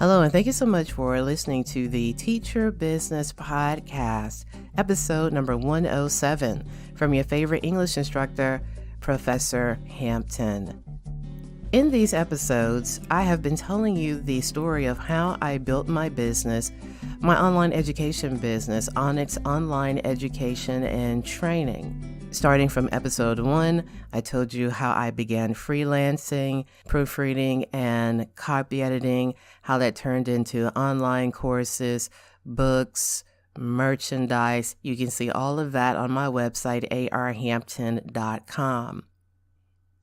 Hello, and thank you so much for listening to the Teacher Business Podcast, episode number 107, from your favorite English instructor, Professor Hampton. In these episodes, I have been telling you the story of how I built my business, my online education business, Onyx Online Education and Training. Starting from episode 1, I told you how I began freelancing, proofreading, and copy editing, how that turned into online courses, books, merchandise. You can see all of that on my website, arhampton.com.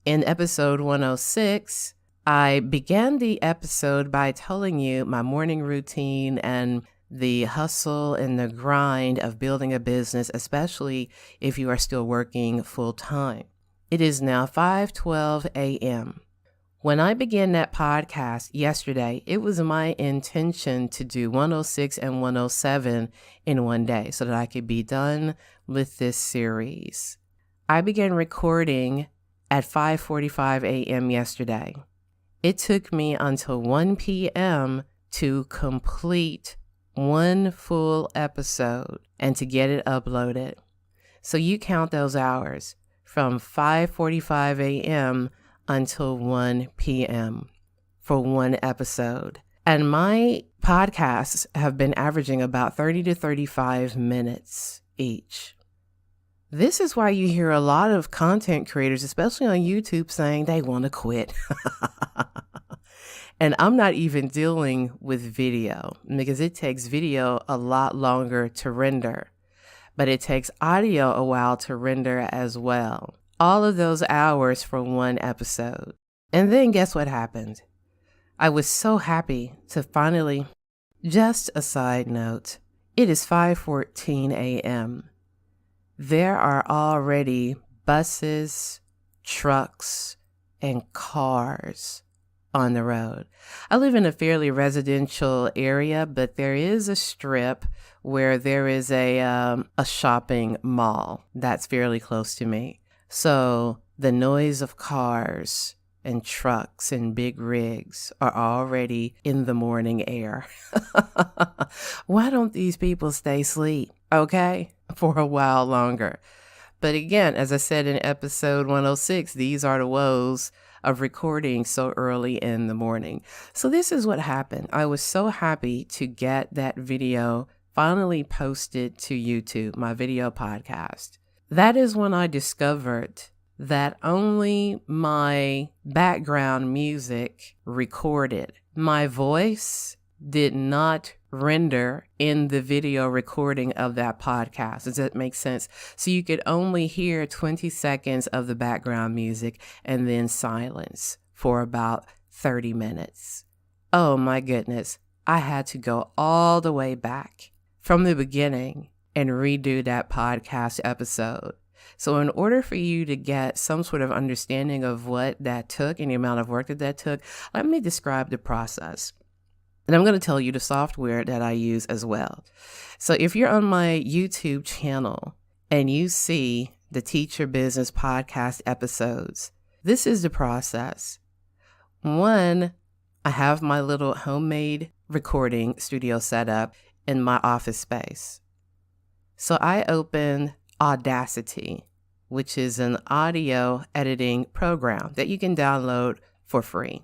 In episode 106, I began the episode by telling you my morning routine and the hustle and the grind of building a business, especially if you are still working full time. It is now 5:12 a.m. When I began that podcast yesterday, it was my intention to do 106 and 107 in one day so that I could be done with this series. I began recording at 5:45 a.m. yesterday. It took me until 1 p.m. to complete one full episode and to get it uploaded. So you count those hours from 5:45 a.m. until 1 p.m. for one episode. And my podcasts have been averaging about 30 to 35 minutes each. This is why you hear a lot of content creators, especially on YouTube, saying they want to quit. And I'm not even dealing with video because it takes video a lot longer to render, but it takes audio a while to render as well. All of those hours for one episode. And then guess what happened? I was so happy to finally, just a side note, it is 5:14 a.m. There are already buses, trucks, and cars on the road. I live in a fairly residential area, but there is a strip where there is a shopping mall that's fairly close to me. So the noise of cars and trucks and big rigs are already in the morning air. Why don't these people stay asleep, okay, for a while longer? But again, as I said in episode 106, these are the woes of recording so early in the morning. So this is what happened. I was so happy to get that video finally posted to YouTube, my video podcast. That is when I discovered that only my background music recorded. My voice did not render in the video recording of that podcast. Does that make sense? So you could only hear 20 seconds of the background music and then silence for about 30 minutes. Oh my goodness. I had to go all the way back from the beginning and redo that podcast episode. So in order for you to get some sort of understanding of what that took and the amount of work that took, let me describe the process. And I'm going to tell you the software that I use as well. So if you're on my YouTube channel and you see the Teacher Business Podcast episodes, this is the process. 1, I have my little homemade recording studio set up in my office space. So I open Audacity, which is an audio editing program that you can download for free.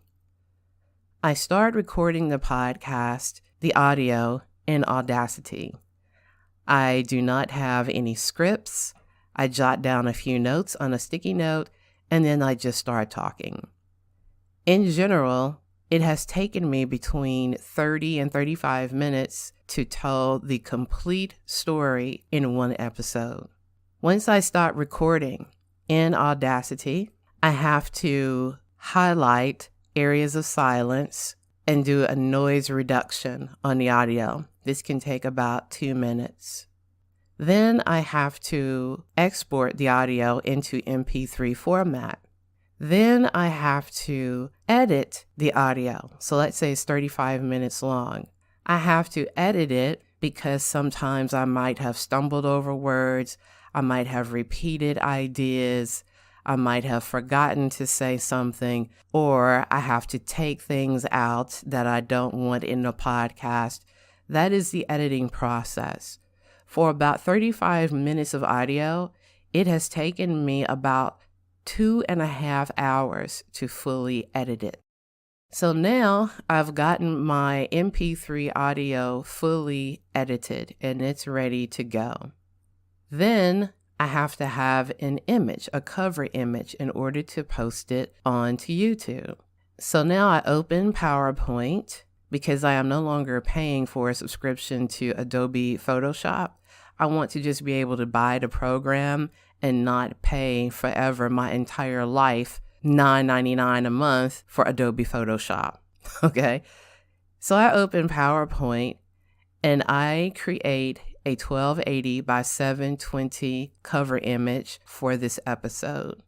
I start recording the podcast, the audio, in Audacity. I do not have any scripts. I jot down a few notes on a sticky note, and then I just start talking. In general, it has taken me between 30 and 35 minutes to tell the complete story in one episode. Once I start recording in Audacity, I have to highlight areas of silence and do a noise reduction on the audio. This can take about 2 minutes. Then I have to export the audio into MP3 format. Then I have to edit the audio. So let's say it's 35 minutes long. I have to edit it because sometimes I might have stumbled over words. I might have repeated ideas. I might have forgotten to say something, or I have to take things out that I don't want in the podcast. That is the editing process. For about 35 minutes of audio, it has taken me about 2.5 hours to fully edit it. So now I've gotten my MP3 audio fully edited and it's ready to go. Then I have to have an image, a cover image, in order to post it onto YouTube. So now I open PowerPoint because I am no longer paying for a subscription to Adobe Photoshop. I want to just be able to buy the program and not pay forever my entire life $9.99 a month for Adobe Photoshop. Okay. So I open PowerPoint and I create a 1280 by 720 cover image for this episode.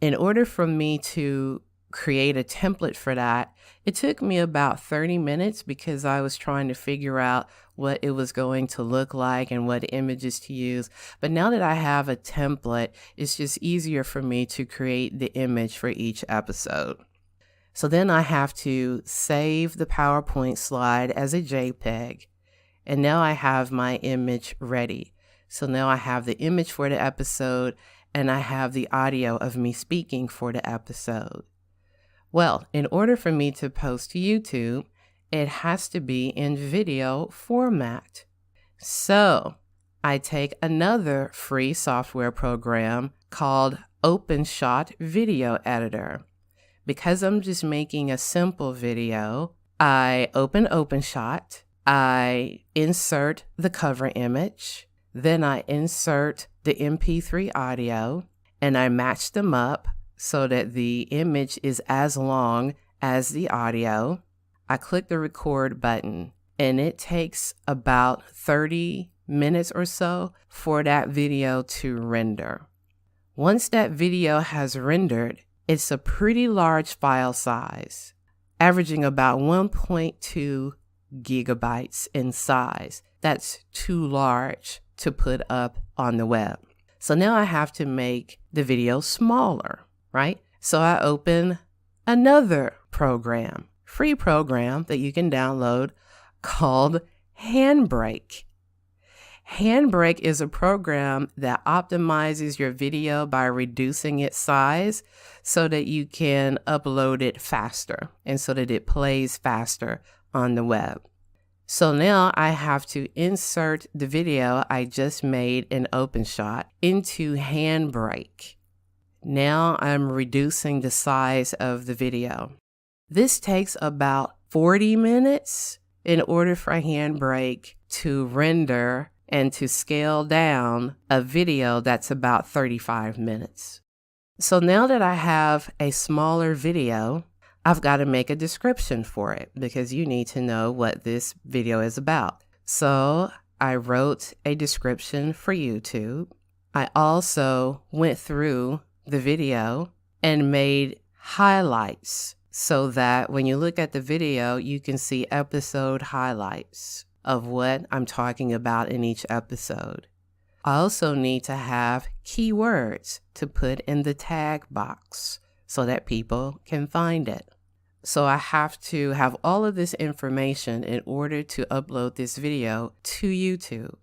In order for me to create a template for that, it took me about 30 minutes because I was trying to figure out what it was going to look like and what images to use. But now that I have a template, it's just easier for me to create the image for each episode. So then I have to save the PowerPoint slide as a JPEG. And now I have my image ready. So now I have the image for the episode and I have the audio of me speaking for the episode. Well, in order for me to post to YouTube, it has to be in video format. So I take another free software program called OpenShot Video Editor. Because I'm just making a simple video, I open OpenShot, I insert the cover image, then I insert the MP3 audio, and I match them up so that the image is as long as the audio. I click the record button and it takes about 30 minutes or so for that video to render. Once that video has rendered, it's a pretty large file size, averaging about 1.2 gigabytes in size. That's too large to put up on the web. So now I have to make the video smaller, right? So I open another program, free program that you can download called Handbrake. Handbrake is a program that optimizes your video by reducing its size so that you can upload it faster and so that it plays faster on the web. So now I have to insert the video I just made in OpenShot into Handbrake. Now I'm reducing the size of the video. This takes about 40 minutes in order for Handbrake to render and to scale down a video that's about 35 minutes. So now that I have a smaller video, I've got to make a description for it because you need to know what this video is about. So I wrote a description for YouTube. I also went through the video and made highlights so that when you look at the video, you can see episode highlights of what I'm talking about in each episode. I also need to have keywords to put in the tag box so that people can find it. So I have to have all of this information in order to upload this video to YouTube.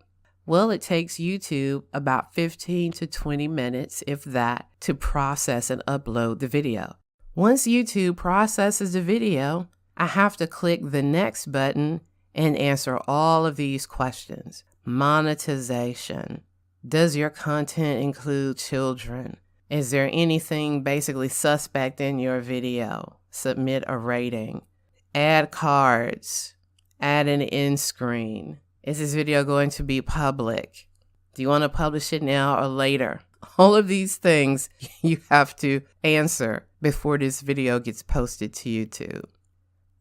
Well, it takes YouTube about 15 to 20 minutes, if that, to process and upload the video. Once YouTube processes the video, I have to click the next button and answer all of these questions. Monetization. Does your content include children? Is there anything basically suspect in your video? Submit a rating. Add cards. Add an end screen. Is this video going to be public? Do you want to publish it now or later? All of these things you have to answer before this video gets posted to YouTube.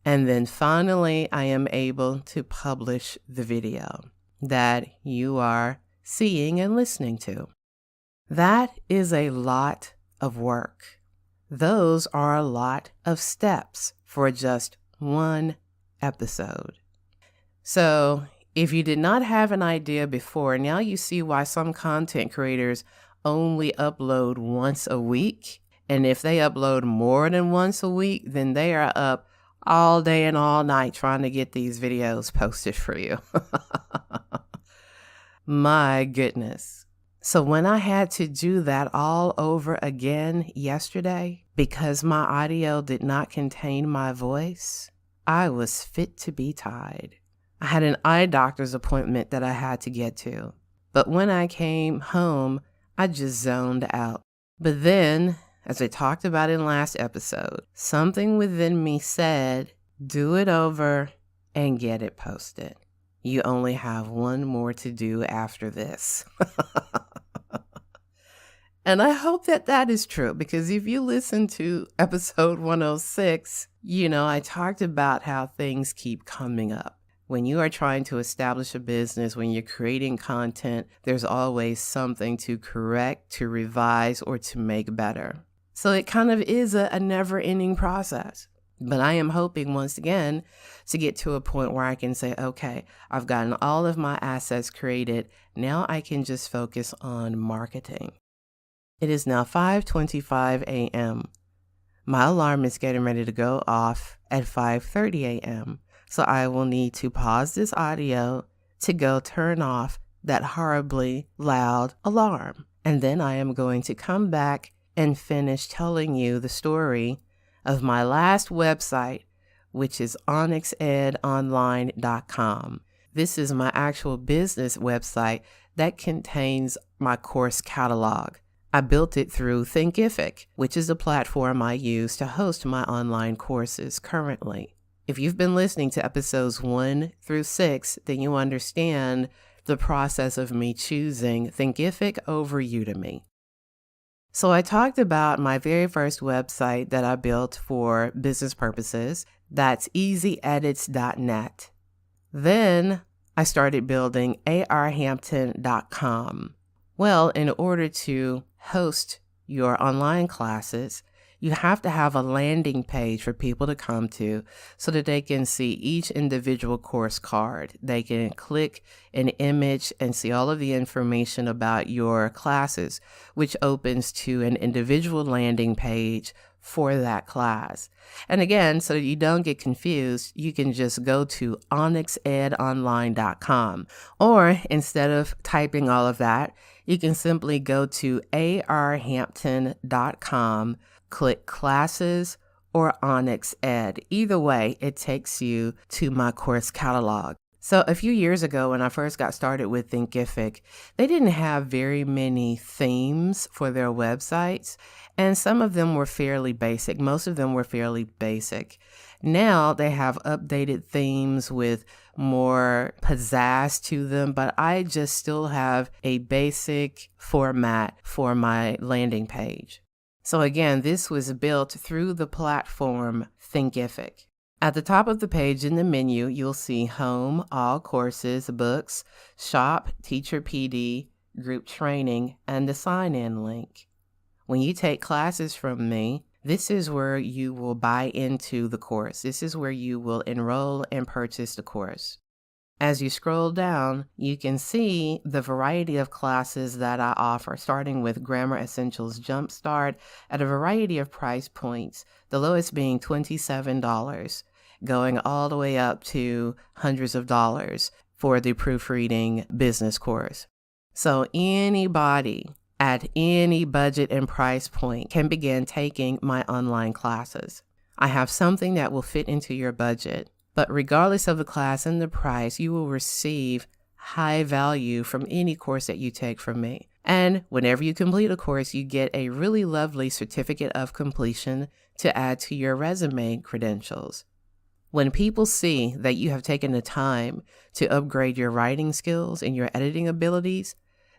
And then finally, I am able to publish the video that you are seeing and listening to. That is a lot of work. Those are a lot of steps for just one episode. So if you did not have an idea before, now you see why some content creators only upload once a week. And if they upload more than once a week, then they are up all day and all night trying to get these videos posted for you. My goodness. So when I had to do that all over again yesterday, because my audio did not contain my voice, I was fit to be tied. I had an eye doctor's appointment that I had to get to. But when I came home, I just zoned out. But then, as I talked about in last episode, something within me said, do it over and get it posted. You only have one more to do after this. And I hope that that is true, because if you listen to episode 106, I talked about how things keep coming up. When you are trying to establish a business, when you're creating content, there's always something to correct, to revise, or to make better. So it kind of is a never-ending process. But I am hoping once again to get to a point where I can say, okay, I've gotten all of my assets created. Now I can just focus on marketing. It is now 5:25 a.m. My alarm is getting ready to go off at 5:30 a.m. So I will need to pause this audio to go turn off that horribly loud alarm. And then I am going to come back and finish telling you the story of my last website, which is onyxedonline.com. This is my actual business website that contains my course catalog. I built it through Thinkific, which is the platform I use to host my online courses currently. If you've been listening to episodes 1 through 6, then you understand the process of me choosing Thinkific over Udemy. So I talked about my very first website that I built for business purposes. That's easyedits.net. Then I started building arhampton.com. Well, in order to host your online classes, you have to have a landing page for people to come to so that they can see each individual course card. They can click an image and see all of the information about your classes, which opens to an individual landing page for that class. And again, so that you don't get confused, you can just go to onyxedonline.com, or instead of typing all of that, you can simply go to arhampton.com, click classes or Onyx Ed. Either way, it takes you to my course catalog. So a few years ago, when I first got started with Thinkific, they didn't have very many themes for their websites, and some of them were fairly basic. Most of them were fairly basic. Now they have updated themes with more pizzazz to them, but I just still have a basic format for my landing page. So again, this was built through the platform Thinkific. At the top of the page in the menu, you'll see Home, All Courses, Books, Shop, Teacher PD, Group Training, and the sign-in link. When you take classes from me, this is where you will buy into the course. This is where you will enroll and purchase the course. As you scroll down, you can see the variety of classes that I offer, starting with Grammar Essentials Jumpstart at a variety of price points, the lowest being $27, going all the way up to hundreds of dollars for the proofreading business course. So anybody at any budget and price point can begin taking my online classes. I have something that will fit into your budget, but regardless of the class and the price, you will receive high value from any course that you take from me. And whenever you complete a course, you get a really lovely certificate of completion to add to your resume credentials. When people see that you have taken the time to upgrade your writing skills and your editing abilities,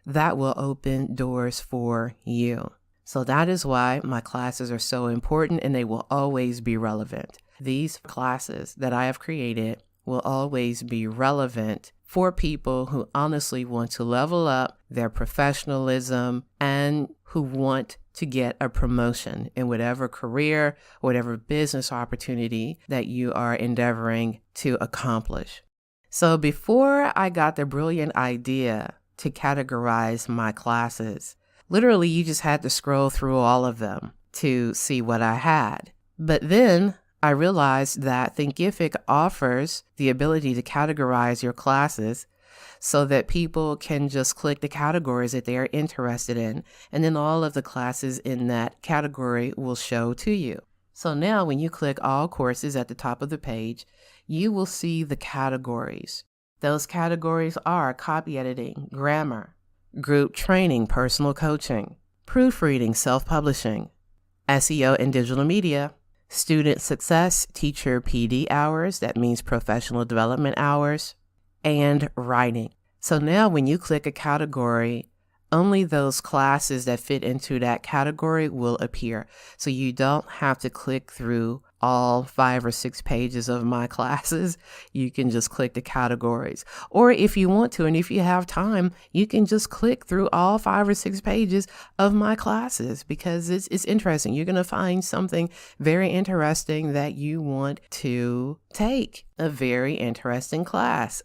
that will open doors for you. So that is why my classes are so important, and they will always be relevant. These classes that I have created will always be relevant for people who honestly want to level up their professionalism and who want to get a promotion in whatever career, whatever business opportunity that you are endeavoring to accomplish. So before I got the brilliant idea to categorize my classes, Literally, you just had to scroll through all of them to see what I had. But then I realized that Thinkific offers the ability to categorize your classes so that people can just click the categories that they are interested in, and then all of the classes in that category will show to you. So now when you click all courses at the top of the page, you will see the categories. Those categories are copy editing, grammar, group training, personal coaching, proofreading, self-publishing, SEO and digital media, student success, teacher PD hours, that means professional development hours, and writing. So now when you click a category, only those classes that fit into that category will appear. So you don't have to click through all 5 or 6 pages of my classes. You can just click the categories. Or if you want to, and if you have time, you can just click through all 5 or 6 pages of my classes, because it's interesting. You're going to find something very interesting that you want to take. A very interesting class.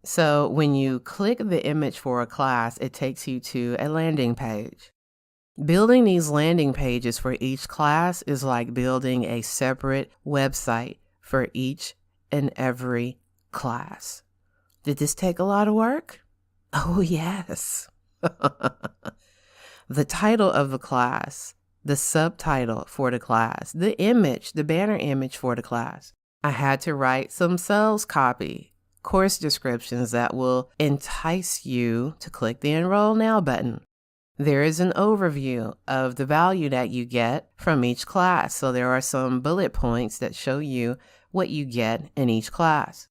So when you click the image for a class, it takes you to a landing page. Building these landing pages for each class is like building a separate website for each and every class. Did this take a lot of work? Oh, yes. The title of the class, the subtitle for the class, the image, the banner image for the class. I had to write some sales copy, course descriptions that will entice you to click the Enroll Now button. There is an overview of the value that you get from each class. So there are some bullet points that show you what you get in each class.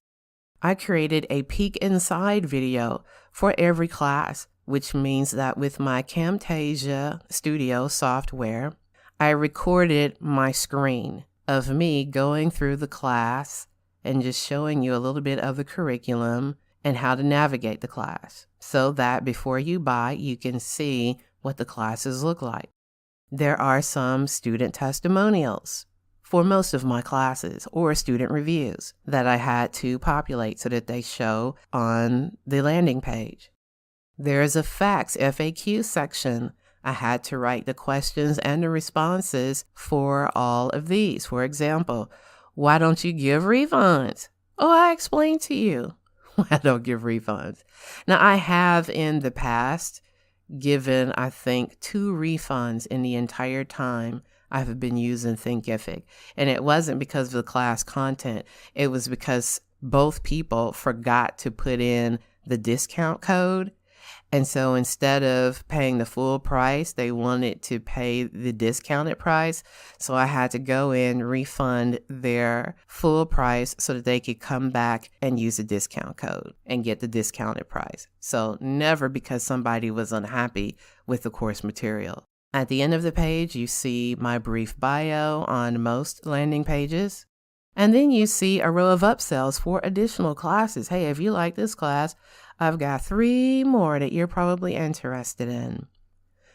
I created a peek inside video for every class, which means that with my Camtasia Studio software, I recorded my screen of me going through the class and just showing you a little bit of the curriculum and how to navigate the class, so that before you buy, you can see what the classes look like. There are some student testimonials for most of my classes, or student reviews that I had to populate so that they show on the landing page. There is a facts FAQ section. I had to write the questions and the responses for all of these. For example, why don't you give refunds? Oh, I explained to you. I don't give refunds. Now, I have in the past given, I think, 2 refunds in the entire time I've been using Thinkific. And it wasn't because of the class content. It was because both people forgot to put in the discount code. And so instead of paying the full price, they wanted to pay the discounted price. So I had to go in, refund their full price so that they could come back and use the discount code and get the discounted price. So never because somebody was unhappy with the course material. At the end of the page, you see my brief bio on most landing pages. And then you see a row of upsells for additional classes. Hey, if you like this class, I've got 3 more that you're probably interested in.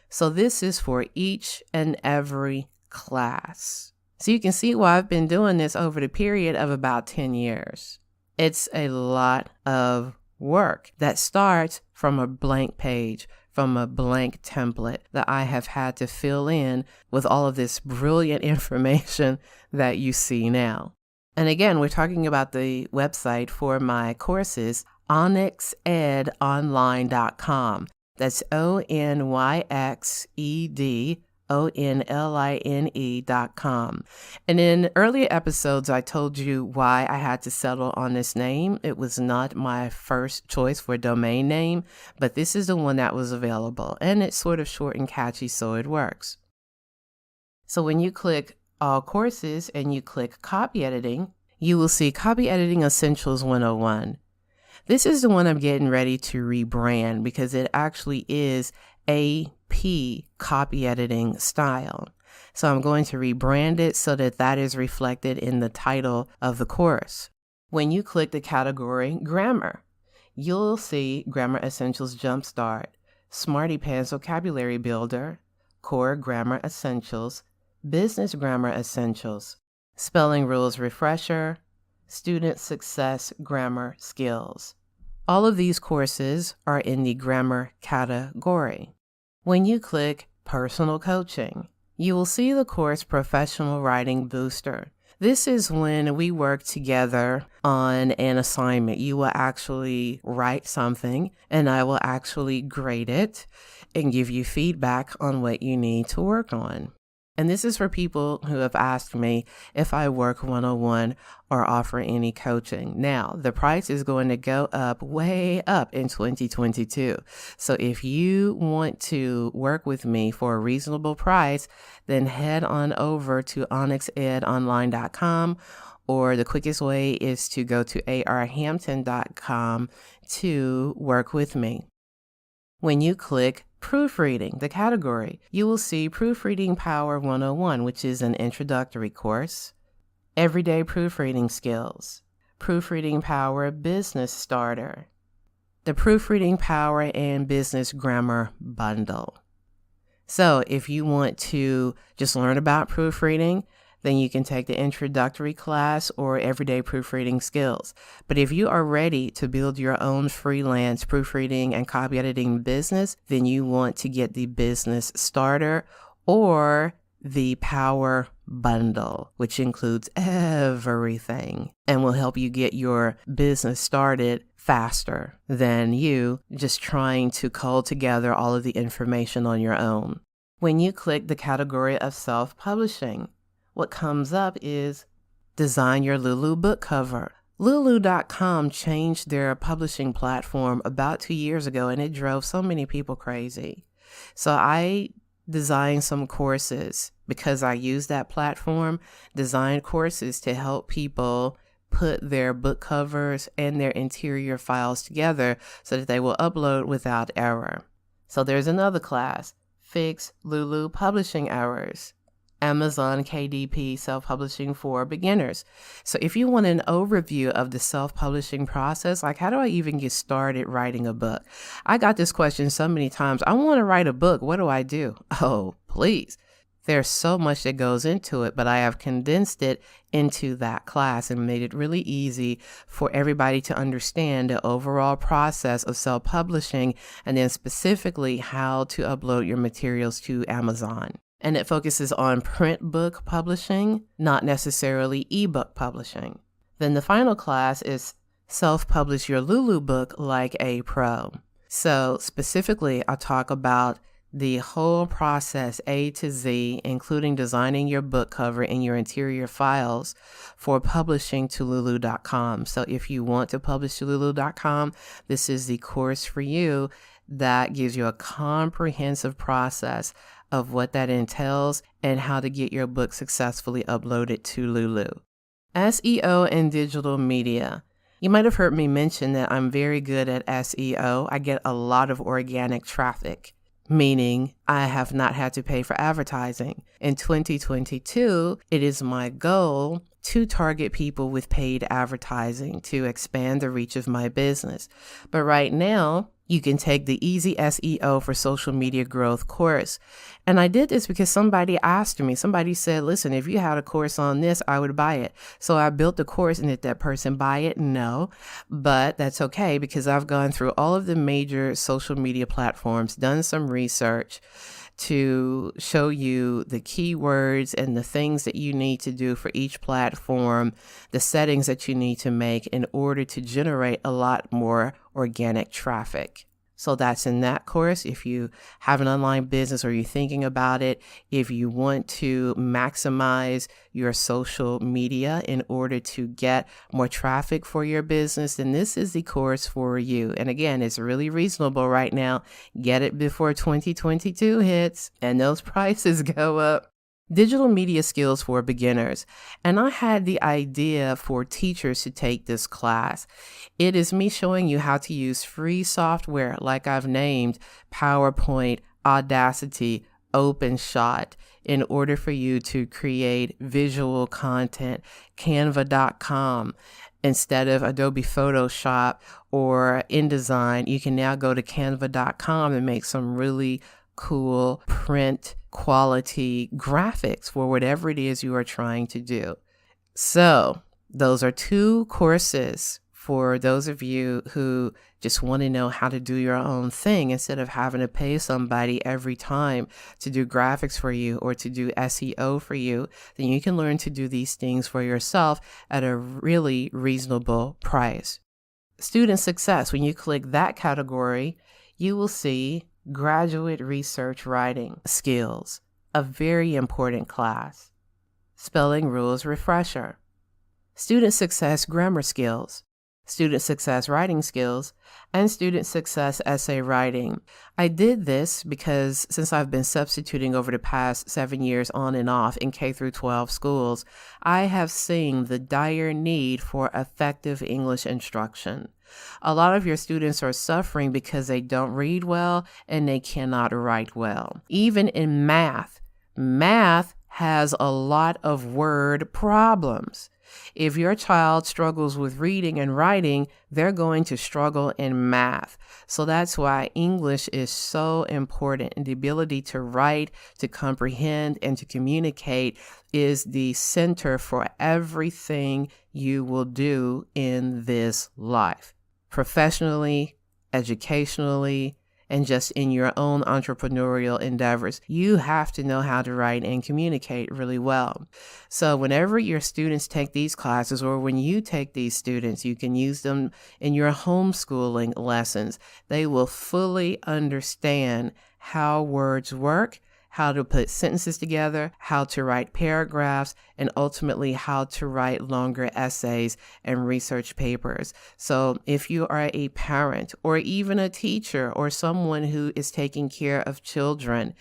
So this is for each and every class. So you can see why I've been doing this over the period of about 10 years. It's a lot of work that starts from a blank page, from a blank template that I have had to fill in with all of this brilliant information that you see now. And again, we're talking about the website for my courses, onyxedonline.com. That's ONYXEDONLINE.com. And in earlier episodes, I told you why I had to settle on this name. It was not my first choice for a domain name, but this is the one that was available. And it's sort of short and catchy, so it works. So when you click All Courses and you click Copy Editing, you will see Copy Editing Essentials 101. This is the one I'm getting ready to rebrand because it actually is AP copy editing style. So I'm going to rebrand it so that that is reflected in the title of the course. When you click the category Grammar, you'll see Grammar Essentials Jumpstart, Smarty Pants Vocabulary Builder, Core Grammar Essentials, Business Grammar Essentials, Spelling Rules Refresher, Student Success Grammar Skills. All of these courses are in the grammar category. When you click Personal Coaching, you will see the course Professional Writing Booster. This is when we work together on an assignment. You will actually write something, and I will actually grade it and give you feedback on what you need to work on. And this is for people who have asked me if I work one-on-one or offer any coaching. Now, the price is going to go up, way up in 2022. So if you want to work with me for a reasonable price, then head on over to onyxedonline.com, or the quickest way is to go to arhampton.com to work with me. When you click Proofreading, the category, you will see Proofreading Power 101, which is an introductory course, Everyday Proofreading Skills, Proofreading Power Business Starter, the Proofreading Power and Business Grammar Bundle. So if you want to just learn about proofreading, then you can take the introductory class or everyday proofreading skills. But if you are ready to build your own freelance proofreading and copy editing business, then you want to get the business starter or the power bundle, which includes everything and will help you get your business started faster than you just trying to cull together all of the information on your own. When you click the category of self-publishing, what comes up is Design Your Lulu Book Cover. Lulu.com changed their publishing platform about 2 years ago, and it drove so many people crazy. So I designed some courses because I use that platform, designed courses to help people put their book covers and their interior files together so that they will upload without error. So there's another class, Fix Lulu Publishing Errors. Amazon KDP Self-Publishing for Beginners. So if you want an overview of the self-publishing process, like how do I even get started writing a book? I got this question so many times. I want to write a book. What do I do? Oh, please. There's so much that goes into it, but I have condensed it into that class and made it really easy for everybody to understand the overall process of self-publishing and then specifically how to upload your materials to Amazon. And it focuses on print book publishing, not necessarily ebook publishing. Then the final class is Self-Publish Your Lulu Book Like a Pro. So specifically, I talk about the whole process A to Z, including designing your book cover and your interior files for publishing to Lulu.com. So if you want to publish to Lulu.com, this is the course for you that gives you a comprehensive process of what that entails and how to get your book successfully uploaded to Lulu. SEO and digital media. You might have heard me mention that I'm very good at SEO. I get a lot of organic traffic, meaning I have not had to pay for advertising. In 2022, it is my goal to target people with paid advertising to expand the reach of my business. But right now, you can take the Easy SEO for Social Media Growth course. And I did this because somebody asked me, somebody said, listen, if you had a course on this, I would buy it. So I built the course, and did that person buy it? No, but that's okay because I've gone through all of the major social media platforms, done some research to show you the keywords and the things that you need to do for each platform, the settings that you need to make in order to generate a lot more organic traffic. So that's in that course. If you have an online business or you're thinking about it, if you want to maximize your social media in order to get more traffic for your business, then this is the course for you. And again, it's really reasonable right now. Get it before 2022 hits and those prices go up. Digital media skills for beginners. And I had the idea for teachers to take this class. It is me showing you how to use free software like I've named PowerPoint, Audacity, OpenShot in order for you to create visual content, Canva.com. Instead of Adobe Photoshop or InDesign, you can now go to Canva.com and make some really cool print quality graphics for whatever it is you are trying to do. So those are 2 courses For those of you who just want to know how to do your own thing instead of having to pay somebody every time to do graphics for you or to do SEO for you, then you can learn to do these things for yourself at a really reasonable price. Student success, when you click that category, you will see graduate research writing skills, a very important class. Spelling rules refresher. Student success grammar skills, student success writing skills, and student success essay writing. I did this because since I've been substituting over the past 7 years on and off in K through 12 schools, I have seen the dire need for effective English instruction. A lot of your students are suffering because they don't read well and they cannot write well. Even in math has a lot of word problems. If your child struggles with reading and writing, they're going to struggle in math. So that's why English is so important, and the ability to write, to comprehend, and to communicate is the center for everything you will do in this life, professionally, educationally, and just in your own entrepreneurial endeavors. You have to know how to write and communicate really well. So whenever your students take these classes, or when you take these students, you can use them in your homeschooling lessons. They will fully understand how words work, how to put sentences together, how to write paragraphs, and ultimately how to write longer essays and research papers. So if you are a parent or even a teacher or someone who is taking care of children,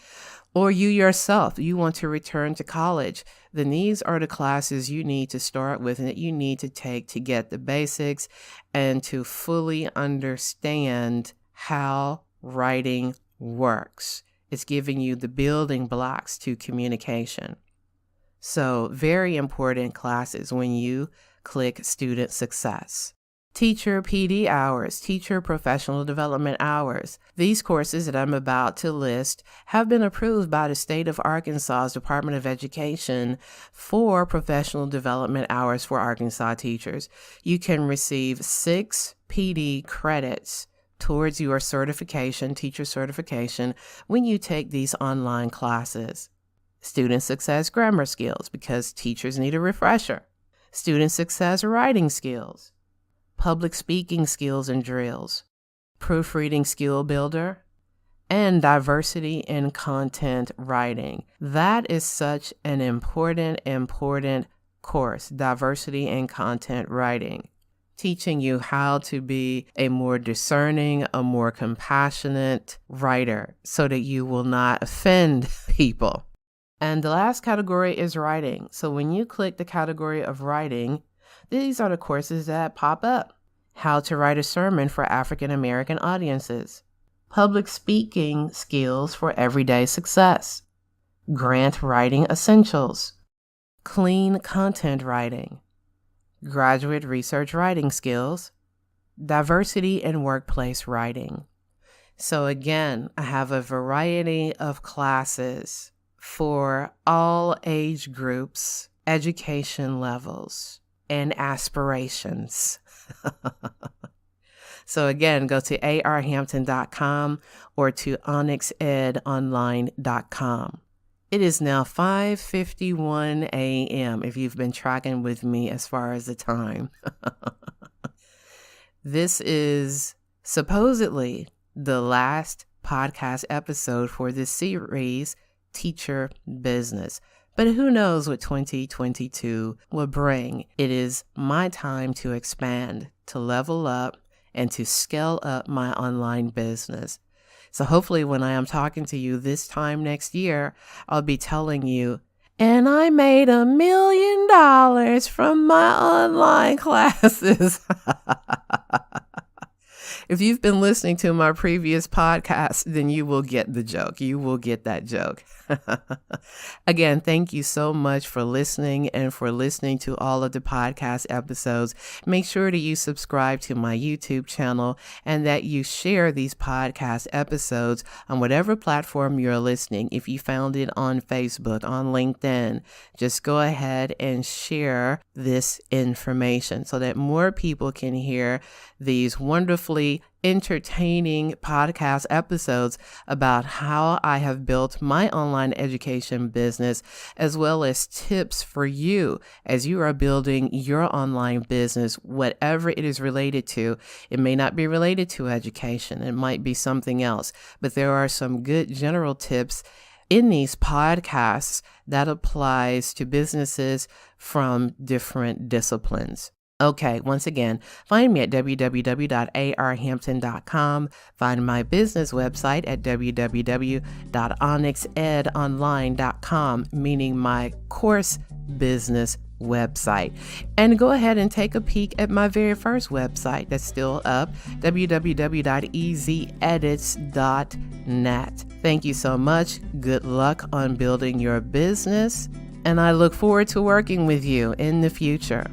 or you yourself, you want to return to college, then these are the classes you need to start with and that you need to take to get the basics and to fully understand how writing works. It's giving you the building blocks to communication. So very important classes when you click student success. Teacher PD hours, teacher professional development hours. These courses that I'm about to list have been approved by the state of Arkansas's Department of Education for professional development hours for Arkansas teachers. You can receive 6 PD credits towards your certification, teacher certification, when you take these online classes. Student success grammar skills, because teachers need a refresher. Student success writing skills. Public speaking skills and drills. Proofreading skill builder. And diversity in content writing. That is such an important course, diversity in content writing. Teaching you how to be a more discerning, a more compassionate writer so that you will not offend people. And the last category is writing. So when you click the category of writing, these are the courses that pop up. How to write a sermon for African American audiences. Public speaking skills for everyday success. Grant writing essentials. Clean content writing. Graduate research writing skills, diversity in workplace writing. So again, I have a variety of classes for all age groups, education levels, and aspirations. So again, go to arhampton.com or to onyxedonline.com. It is now 5:51 a.m. if you've been tracking with me as far as the time. This is supposedly the last podcast episode for this series, Teacher Business. But who knows what 2022 will bring. It is my time to expand, to level up, and to scale up my online business. So hopefully when I am talking to you this time next year, I'll be telling you, and I made $1 million from my online classes. If you've been listening to my previous podcast, then you will get the joke. You will get that joke. Again, thank you so much for listening and for listening to all of the podcast episodes. Make sure that you subscribe to my YouTube channel and that you share these podcast episodes on whatever platform you're listening. If you found it on Facebook, on LinkedIn, just go ahead and share this information so that more people can hear these wonderfully entertaining podcast episodes about how I have built my online education business, as well as tips for you as you are building your online business, whatever it is related to. It may not be related to education. It might be something else, but there are some good general tips in these podcasts that applies to businesses from different disciplines. Okay, once again, find me at www.arhampton.com. Find my business website at www.onyxedonline.com, meaning my course business website. And go ahead and take a peek at my very first website that's still up, www.easyedits.net. Thank you so much. Good luck on building your business, and I look forward to working with you in the future.